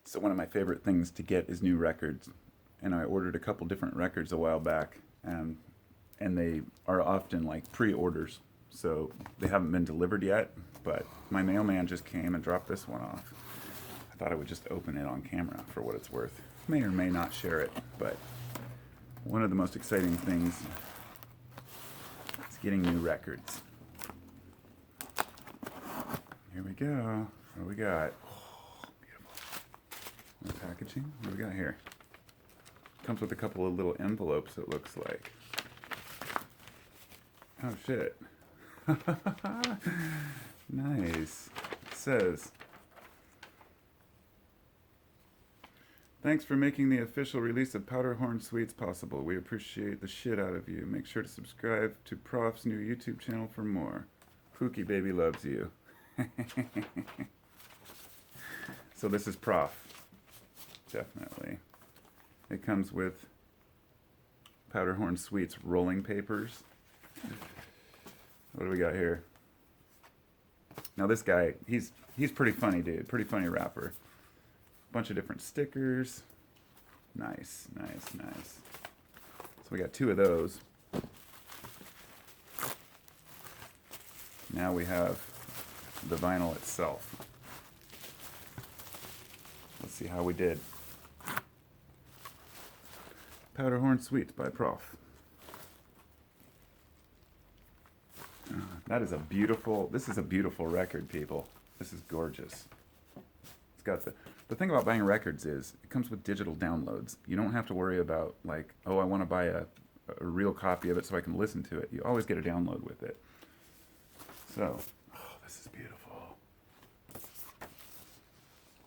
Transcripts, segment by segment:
So one of my favorite things to get is new records, and I ordered a couple different records a while back, and they are often like pre-orders, so they haven't been delivered yet. But my mailman just came and dropped this one off. I thought I would just open it on camera for what it's worth. May or may not share it, but one of the most exciting things is getting new records. Here we go. What do we got? The packaging. What do we got here? Comes with a couple of little envelopes, it looks like. Oh shit. Nice. It says, "Thanks for making the official release of Powderhorn Sweets possible. We appreciate the shit out of you. Make sure to subscribe to Prof's new YouTube channel for more. Pookie Baby loves you." So this is Prof. Definitely. It comes with Powderhorn Sweets rolling papers. What do we got here? Now this guy, he's pretty funny, dude. Pretty funny rapper. Bunch of different stickers. Nice, nice, nice. So we got 2 of those. Now we have the vinyl itself. Let's see how we did. Powderhorn Sweets by Prof. That is a beautiful, this is a beautiful record, people. This is gorgeous. It's got the thing about buying records is it comes with digital downloads. You don't have to worry about like, oh, I want to buy a real copy of it so I can listen to it. You always get a download with it. So, oh, this is beautiful.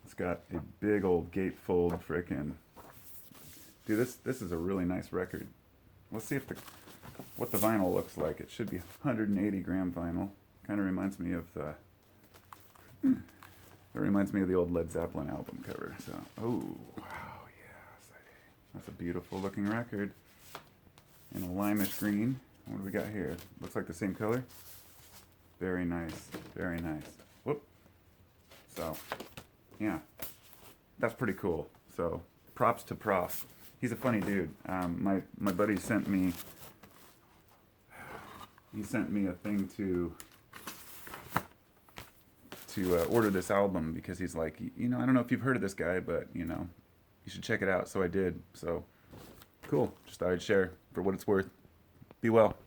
It's got a big old gatefold frickin'. Dude, this is a really nice record. Let's see if what the vinyl looks like. It should be 180 gram vinyl. Kind of reminds me of the. It reminds me of the old Led Zeppelin album cover. So, oh wow, yes, that's a beautiful looking record. In a limeish green. What do we got here? Looks like the same color. Very nice, very nice. Whoop. So, yeah, that's pretty cool. So, props to Prof. He's a funny dude. My buddy sent me. He sent me a thing to order this album because he's like, you know, I don't know if you've heard of this guy, but you know, you should check it out. So I did. So cool. Just thought I'd share for what it's worth. Be well.